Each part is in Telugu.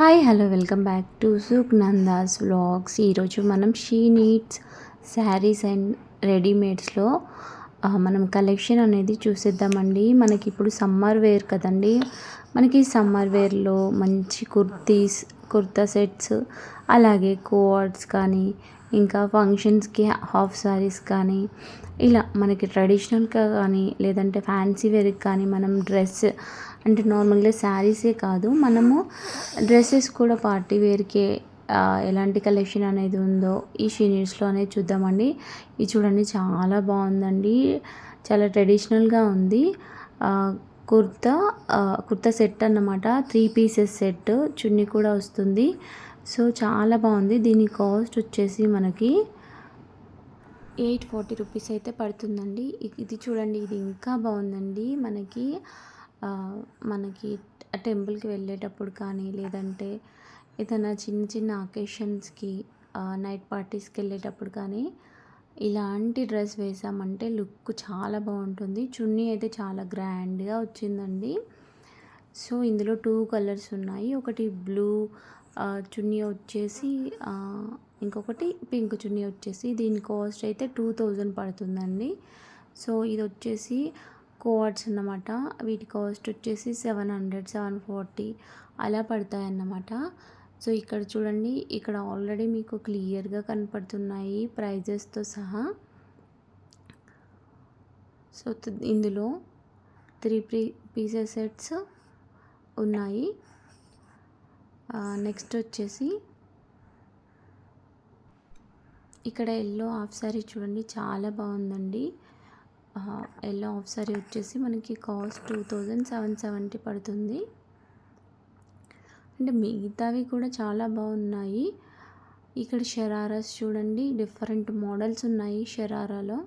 Hi hello welcome back to Sukhnanda's vlogs. ఈరోజు మనం షీ నీడ్స్ శారీస్ అండ్ రెడీమేడ్స్లో మనం కలెక్షన్ అనేది చూసేద్దామండి. మనకి ఇప్పుడు సమ్మర్ వేర్ కదండి. మనకి సమ్మర్ వేర్లో మంచి కుర్తా సెట్స్, అలాగే కోఆర్డ్స్ కానీ, ఇంకా ఫంక్షన్స్కి హాఫ్ శారీస్ కానీ, ఇలా మనకి ట్రెడిషనల్గా కానీ లేదంటే ఫ్యాన్సీ వేర్కి కానీ మనం డ్రెస్ అంటే నార్మల్గా శారీసే కాదు, మనము డ్రెస్సెస్ కూడా పార్టీ వేర్కే ఎలాంటి కలెక్షన్ అనేది ఉందో ఈ షీనీడ్స్లో అనేది చూద్దామండి. ఇది చూడండి, చాలా బాగుందండి, చాలా ట్రెడిషనల్గా ఉంది. కుర్తా కుర్తా సెట్ అన్నమాట, 3 పీసెస్ సెట్, చున్నీ కూడా వస్తుంది. సో చాలా బాగుంది. దీని కాస్ట్ వచ్చేసి మనకి 840 రూపీస్ అయితే పడుతుందండి. ఇది చూడండి, ఇది ఇంకా బాగుందండి. మనకి టెంపుల్కి వెళ్ళేటప్పుడు కానీ, లేదంటే ఏదైనా చిన్న చిన్న అకేషన్స్కి, నైట్ పార్టీస్కి వెళ్ళేటప్పుడు కానీ ఇలాంటి డ్రెస్ వేసామంటే లుక్ చాలా బాగుంటుంది. చున్నీ అయితే చాలా గ్రాండ్గా వచ్చిందండి. సో ఇందులో 2 కలర్స్ ఉన్నాయి. ఒకటి బ్లూ చున్నీ వచ్చేసి, ఇంకొకటి పింక్ చున్నీ వచ్చేసి. దీని కాస్ట్ అయితే 2000 పడుతుందండి. సో ఇది వచ్చేసి కోఆర్డ్స్ అన్నమాట. వీటి కాస్ట్ వచ్చేసి 700, 740 అలా పడతాయి అన్నమాట. సో ఇక్కడ చూడండి, ఇక్కడ ఆల్రెడీ మీకు క్లియర్గా కనపడుతున్నాయి ప్రైజెస్తో సహా. సో ఇందులో 3 పీసెస్ సెట్స్ ఉన్నాయి. నెక్స్ట్ వచ్చేసి ఇక్కడ ఎల్లో హాఫ్ సారీ చూడండి, చాలా బాగుందండి. ఎల్లో హాఫ్ సారీ వచ్చేసి మనకి కాస్ట్ 2770 పడుతుంది. అంటే మిగతావి కూడా చాలా బాగున్నాయి. ఇక్కడ షరారాస్ చూడండి, డిఫరెంట్ మోడల్స్ ఉన్నాయి షరారాలో.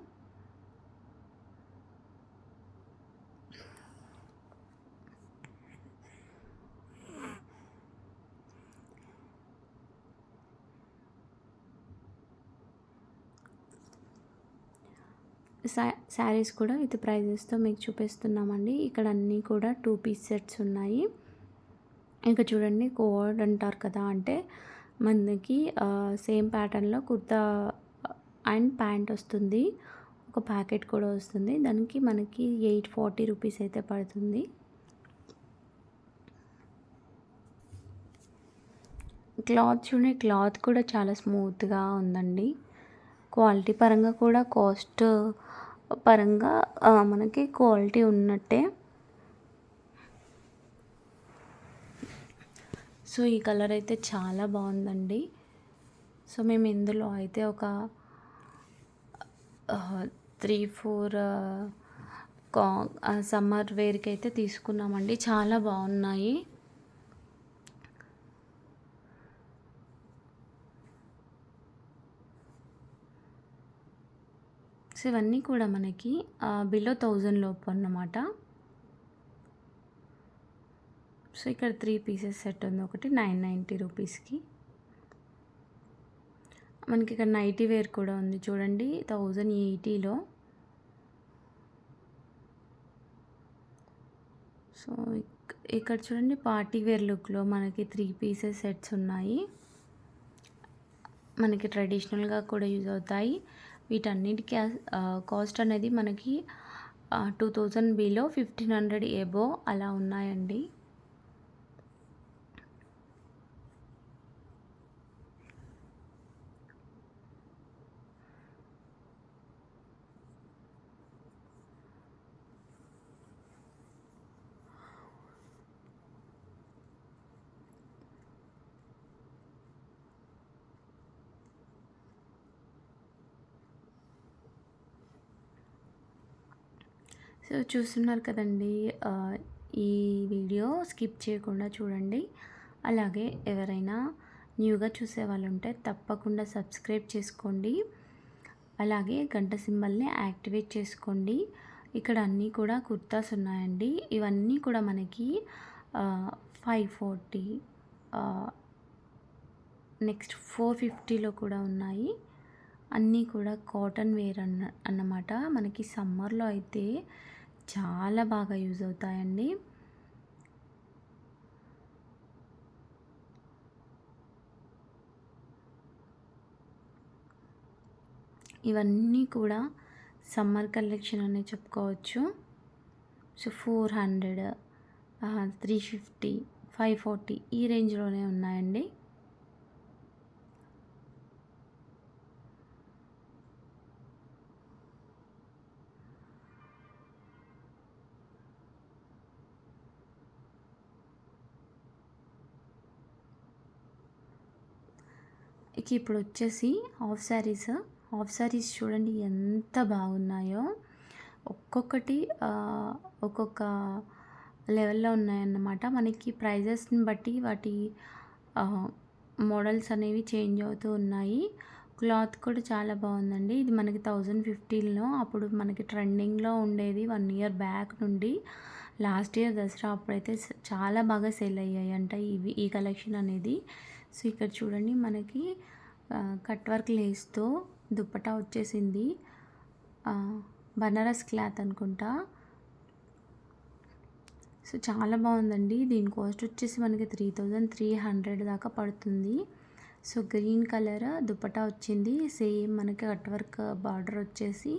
శారీస్ కూడా విత్ ప్రైజెస్తో మీకు చూపిస్తున్నామండి. ఇక్కడ అన్నీ కూడా 2 పీస్ సెట్స్ ఉన్నాయి. ఇంకా చూడండి, కోఆర్డ్ అంటారు కదా, అంటే మనకి సేమ్ ప్యాటర్న్లో కుర్తా అండ్ ప్యాంట్ వస్తుంది. ఒక ప్యాకెట్ కూడా వస్తుంది. దానికి మనకి 840 రూపీస్ అయితే పడుతుంది. క్లాత్ చూడండి, క్లాత్ కూడా చాలా స్మూత్గా ఉందండి. క్వాలిటీ పరంగా కూడా, కాస్ట్ పరంగా మనకి క్వాలిటీ ఉన్నట్టే. సో ఈ కలర్ అయితే చాలా బాగుందండి. సో మేము ఇందులో అయితే ఒక 3-4 సమ్మర్ వేర్కి అయితే తీసుకున్నామండి. చాలా బాగున్నాయి. సో ఇవన్నీ కూడా మనకి బిలో 1000 లోపు అన్నమాట. సో ఇక్కడ 3 పీసెస్ సెట్ ఉంది, ఒకటి 990 రూపీస్కి. మనకి ఇక్కడ నైటీ వేర్ కూడా ఉంది చూడండి, 1080లో. సో ఇక్కడ చూడండి, పార్టీ వేర్ లుక్లో మనకి 3 పీసెస్ సెట్స్ ఉన్నాయి. మనకి ట్రెడిషనల్గా కూడా యూజ్ అవుతాయి. వీటన్నిటికీ కాస్ట్ అనేది మనకి 2000 బిలో, 1500 ఎబో అలా ఉన్నాయండి. సో చూస్తున్నారు కదండి, ఈ వీడియో స్కిప్ చేయకుండా చూడండి. అలాగే ఎవరైనా న్యూగా చూసే వాళ్ళు ఉంటే తప్పకుండా సబ్స్క్రైబ్ చేసుకోండి. అలాగే గంట సింబల్ని యాక్టివేట్ చేసుకోండి. ఇక్కడ అన్నీ కూడా కుర్తాస్ ఉన్నాయండి. ఇవన్నీ కూడా మనకి 540, నెక్స్ట్ 450లో కూడా ఉన్నాయి. అన్నీ కూడా కాటన్ వేర్ అన్నమాట. మనకి సమ్మర్లో అయితే చాలా బాగా యూజ్ అవుతాయండి. ఇవన్నీ కూడా సమ్మర్ కలెక్షన్ అనే చెప్పుకోవచ్చు. సో 400, 350, 540 ఈ రేంజ్లోనే ఉన్నాయండి. ఇక ఇప్పుడు వచ్చేసి హాఫ్ శారీస్ చూడండి ఎంత బాగున్నాయో. ఒక్కొక్కటి ఒక్కొక్క లెవెల్లో ఉన్నాయన్నమాట. మనకి ప్రైజెస్ని బట్టి వాటి మోడల్స్ అనేవి చేంజ్ అవుతూ ఉన్నాయి. క్లాత్ కూడా చాలా బాగుందండి. ఇది మనకి 1015లో అప్పుడు మనకి ట్రెండింగ్లో ఉండేది 1 ఇయర్ బ్యాక్ నుండి. లాస్ట్ ఇయర్ దసరా అప్పుడైతే చాలా బాగా సేల్ అయ్యాయి అంట ఈ కలెక్షన్ అనేది. సో ఇక్కడ చూడండి మనకి కట్ వర్క్ లేస్తో దుప్పటా వచ్చేసింది. బనారస్ క్లాత్ అనుకుంటా. సో చాలా బాగుందండి. దీని కాస్ట్ వచ్చేసి మనకి 3300 దాకా పడుతుంది. సో గ్రీన్ కలర్ దుప్పటా వచ్చింది. సేమ్ మనకి కట్ వర్క్ బార్డర్ వచ్చేసి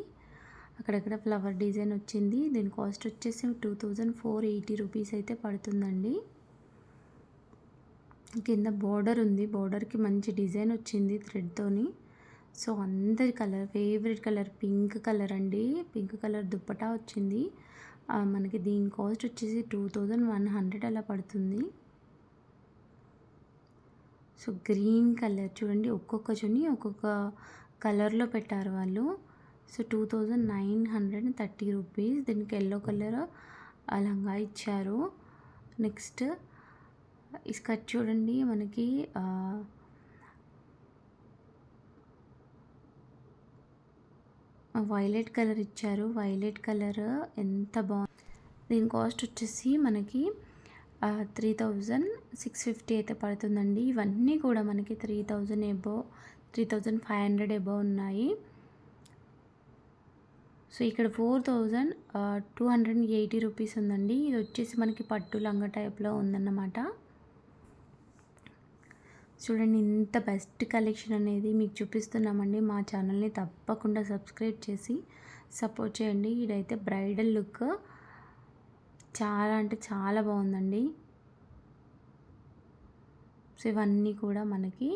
అక్కడక్కడ ఫ్లవర్ డిజైన్ వచ్చింది. దీని కాస్ట్ వచ్చేసి 2480 రూపీస్ అయితే పడుతుందండి. కింద బోర్డర్ ఉంది. బోర్డర్కి మంచి డిజైన్ వచ్చింది థ్రెడ్తోని. సో అందరి ఫేవరెట్ కలర్ పింక్ కలర్ అండి. పింక్ కలర్ దుప్పటా వచ్చింది. మనకి దీని కాస్ట్ వచ్చేసి 2100 అలా పడుతుంది. సో గ్రీన్ కలర్ చూడండి, ఒక్కొక్క చున్నీ ఒక్కొక్క కలర్లో పెట్టారు వాళ్ళు. So 2930 rupees. దీనికి ఎల్లో కలర్ లంగా ఇచ్చారు. నెక్స్ట్ ఈ స్కర్ట్ చూడండి మనకి వైలెట్ కలర్ ఇచ్చారు. వైలెట్ కలర్ ఎంత బాగుంది. దీని కాస్ట్ వచ్చేసి మనకి 3650 అయితే పడుతుందండి. ఇవన్నీ కూడా మనకి 3000 ఎబోవ్, 3500 ఎబోవ్ ఉన్నాయి. సో ఇక్కడ 4280 రూపీస్ ఉందండి. ఇది వచ్చేసి మనకి పట్టు లంగా టైప్లో ఉందన్నమాట. చూడండి ఇంత బెస్ట్ కలెక్షన్ అనేది మీకు చూపిస్తున్నామండి. మా ఛానల్ని తప్పకుండా సబ్స్క్రైబ్ చేసి సపోర్ట్ చేయండి. ఇదైతే బ్రైడల్ లుక్ చాలా అంటే చాలా బాగుందండి. సో ఇవన్నీ కూడా మనకి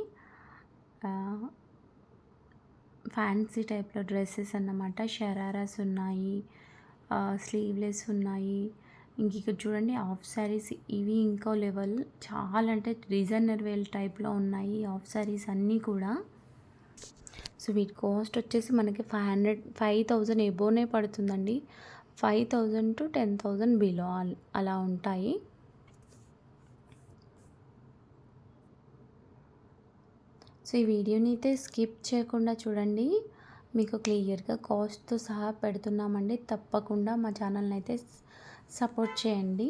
ఫ్యాన్సీ టైప్లో డ్రెస్సెస్ అన్నమాట. షరారాస్ ఉన్నాయి, స్లీవ్లెస్ ఉన్నాయి. ఇంక ఇక్కడ చూడండి హాఫ్ శారీస్, ఇవి ఇంకో లెవెల్. చాలా అంటే డిజైనర్ వేల్ టైప్లో ఉన్నాయి హాఫ్ శారీస్ అన్నీ కూడా. సో వీటి కాస్ట్ వచ్చేసి మనకి 5000 ఎబోనే పడుతుందండి. 5000 to 10,000 బిలో అలా ఉంటాయి. సో ఈ వీడియోని అయితే స్కిప్ చేయకుండా చూడండి. మీకు క్లియర్గా కాస్ట్తో సహా పెడుతున్నామండి. తప్పకుండా మా ఛానల్ని అయితే సపోర్ట్ చేయండి.